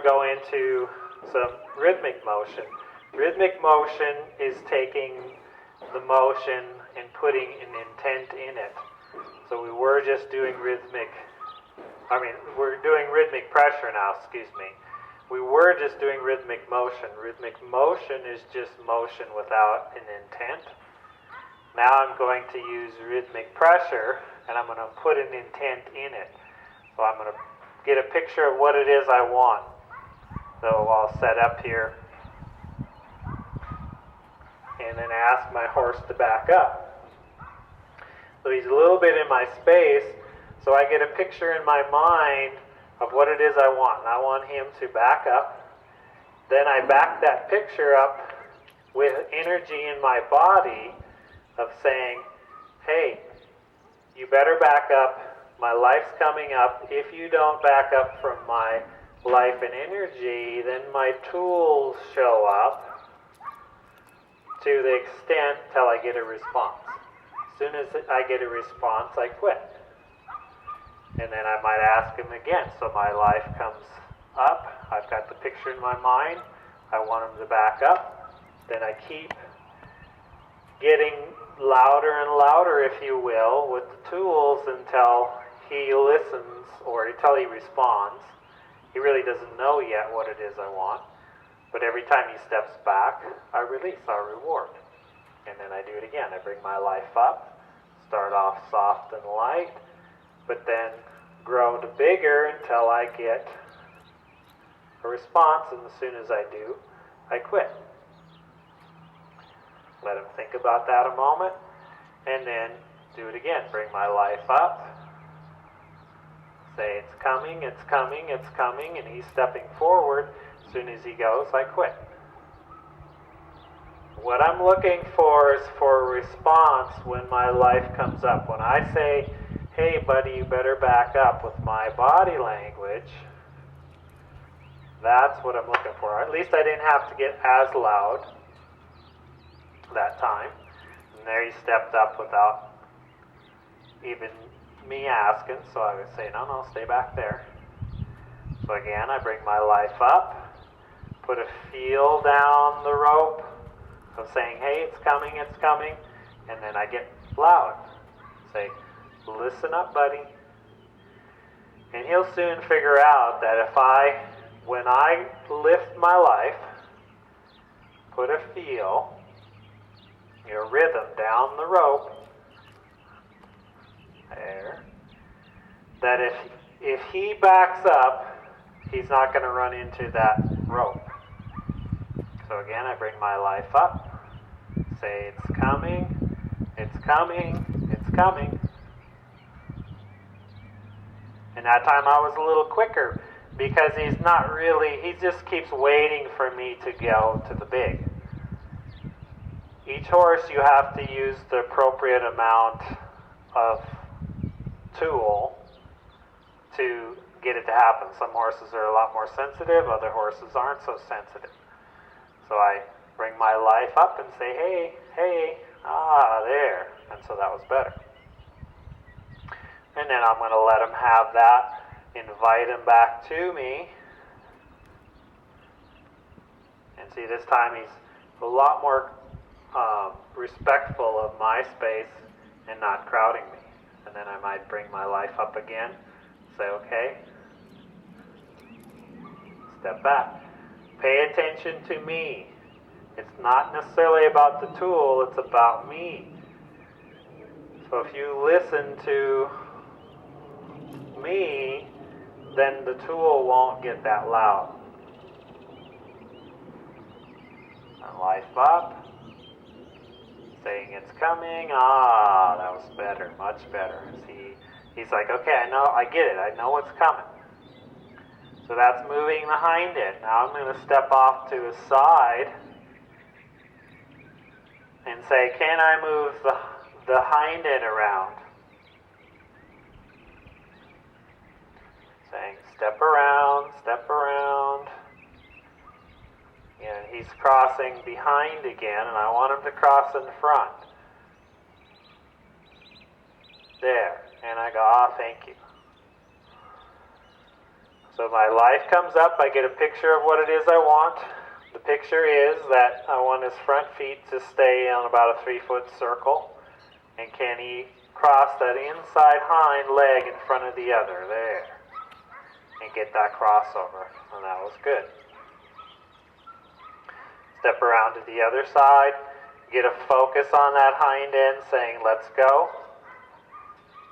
to go into some rhythmic motion. Rhythmic motion is taking the motion and putting an intent in it. So we're doing rhythmic pressure now, excuse me. We were just doing rhythmic motion. Rhythmic motion is just motion without an intent. Now I'm going to use rhythmic pressure, and I'm going to put an intent in it. So I'm going to get a picture of what it is I want. So I'll set up here, and then ask my horse to back up. So he's a little bit in my space, so I get a picture in my mind of what it is I want. And I want him to back up. Then I back that picture up with energy in my body of saying, hey, you better back up. My life's coming up. If you don't back up from my life and energy, then my tools show up to the extent till I get a response. As soon as I get a response, I quit. And then I might ask him again. So my life comes up. I've got the picture in my mind. I want him to back up. Then I keep getting louder and louder, if you will, with the tools until he listens or until he responds. He really doesn't know yet what it is I want. But every time he steps back, I release our reward. And then I do it again. I bring my life up, start off soft and light, but then grow to bigger until I get a response, and as soon as I do, I quit. Let him think about that a moment, and then do it again. Bring my life up, say it's coming, it's coming, it's coming, and he's stepping forward. As soon as he goes, I quit. What I'm looking for is for a response when my life comes up. When I say, hey buddy, you better back up with my body language, that's what I'm looking for. At least I didn't have to get as loud that time. And there he stepped up without even me asking, so I would say, no, stay back there. So again, I bring my life up, put a feel down the rope of saying, hey, it's coming, and then I get loud. Say, listen up, buddy. And he'll soon figure out that when I lift my life, put a feel, a rhythm down the rope, there, that if he backs up, he's not going to run into that rope. So again, I bring my life up, say it's coming, it's coming, it's coming. And that time I was a little quicker because he just keeps waiting for me to go to the big. Each horse you have to use the appropriate amount of tool to get it to happen. Some horses are a lot more sensitive, other horses aren't so sensitive. So I bring my life up and say, hey, there. And so that was better. And then I'm going to let him have that, invite him back to me. And see, this time he's a lot more respectful of my space and not crowding me. And then I might bring my life up again, say, okay, step back. Pay attention to me. It's not necessarily about the tool, it's about me. So if you listen to me, then the tool won't get that loud. And life up, saying it's coming. That was better, much better. See, he's like, okay, I get it, I know what's coming. So that's moving the hind end. Now I'm going to step off to the side and say, can I move the hind end around? Saying, step around. And he's crossing behind again, and I want him to cross in front. There. And I go, thank you. So my life comes up, I get a picture of what it is I want. The picture is that I want his front feet to stay on about a 3-foot circle. And can he cross that inside hind leg in front of the other? There. And get that crossover. And that was good. Step around to the other side. Get a focus on that hind end saying, let's go.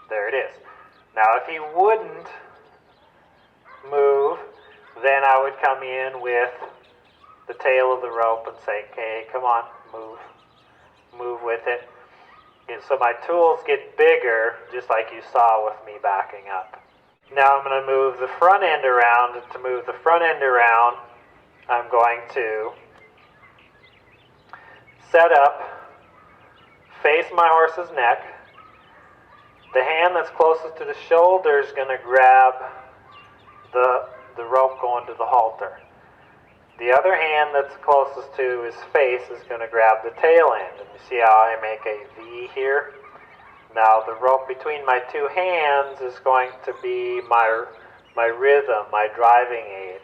There it is. Now if he wouldn't move, then I would come in with the tail of the rope and say, okay, come on, move with it. And so my tools get bigger, just like you saw with me backing up. Now I'm going to move the front end around, and to move the front end around, I'm going to set up, face my horse's neck. The hand that's closest to the shoulder is going to grab the rope going to the halter. The other hand that's closest to his face is going to grab the tail end. And you see how I make a V here? Now the rope between my two hands is going to be my rhythm, my driving aid.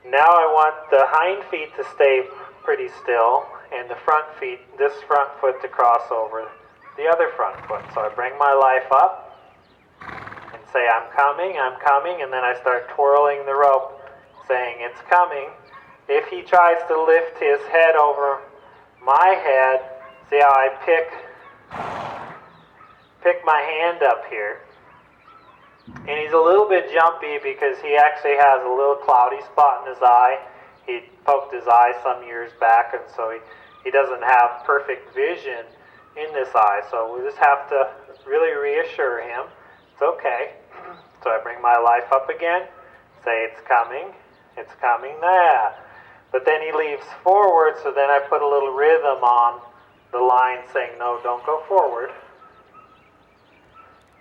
Now I want the hind feet to stay pretty still and the front feet, this front foot to cross over the other front foot. So I bring my life up and say, I'm coming, and then I start twirling the rope saying it's coming. If he tries to lift his head over my head, see how I pick my hand up here. And he's a little bit jumpy because he actually has a little cloudy spot in his eye. He poked his eye some years back, and so he doesn't have perfect vision in this eye. So we just have to really reassure him. It's okay. So I bring my life up again, say it's coming, there. But then he leaves forward, so then I put a little rhythm on the line saying, no, don't go forward.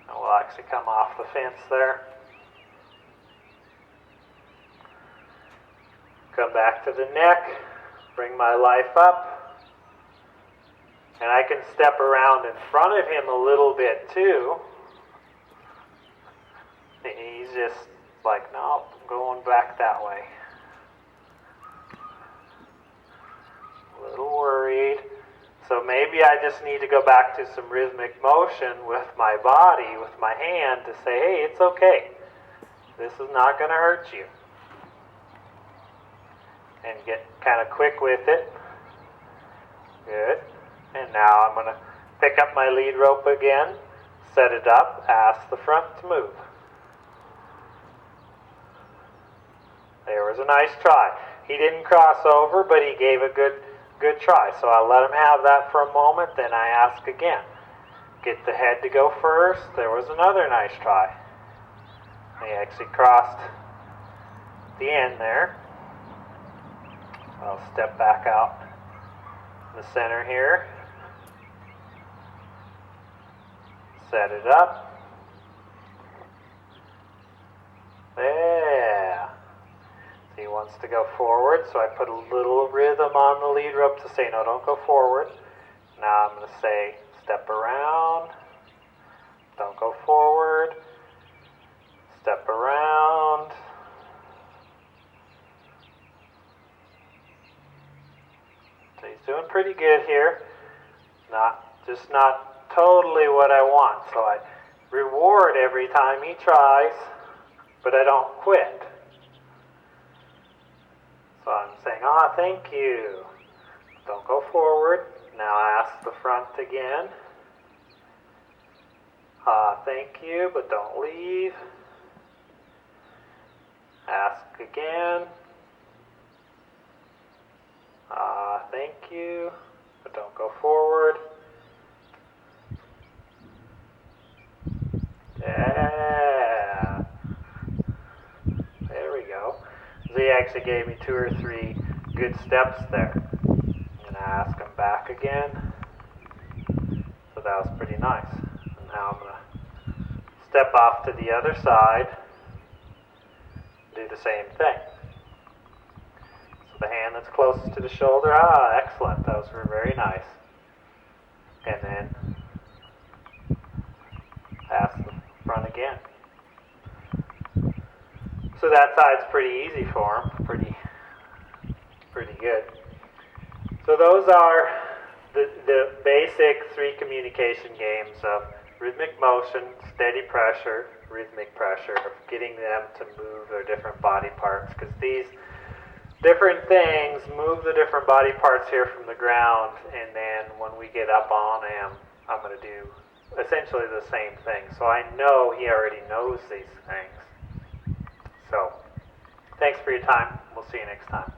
And we'll actually come off the fence there. Come back to the neck, bring my life up, and I can step around in front of him a little bit too. And he's just like, no, I'm going back that way. A little worried. So maybe I just need to go back to some rhythmic motion with my body, with my hand, to say, hey, it's okay. This is not going to hurt you. And get kind of quick with it. Good. And now I'm going to pick up my lead rope again, set it up, ask the front to move. There was a nice try. He didn't cross over, but he gave a good try. So I let him have that for a moment, then I ask again. Get the head to go first. There was another nice try. He actually crossed the end there. I'll step back out in the center here. Set it up. There. He wants to go forward, so I put a little rhythm on the lead rope to say, no, don't go forward. Now I'm going to say, step around, don't go forward, step around. So he's doing pretty good here. Just not totally what I want. So I reward every time he tries, but I don't quit. So I'm saying, thank you. Don't go forward. Now ask the front again. Thank you, but don't leave. Ask again. Thank you, but don't go forward. Yeah. There we go. So he actually gave me 2 or 3 good steps there. And I ask him back again. So that was pretty nice. And now I'm going to step off to the other side. Do the same thing. So the hand that's closest to the shoulder, excellent. Those were very nice. And then pass the front again. So that side's pretty easy for him, pretty good. So those are the basic 3 communication games of rhythmic motion, steady pressure, rhythmic pressure, of getting them to move their different body parts, because these different things move the different body parts here from the ground, and then when we get up on him, I'm going to do essentially the same thing. So I know he already knows these things. So thanks for your time. We'll see you next time.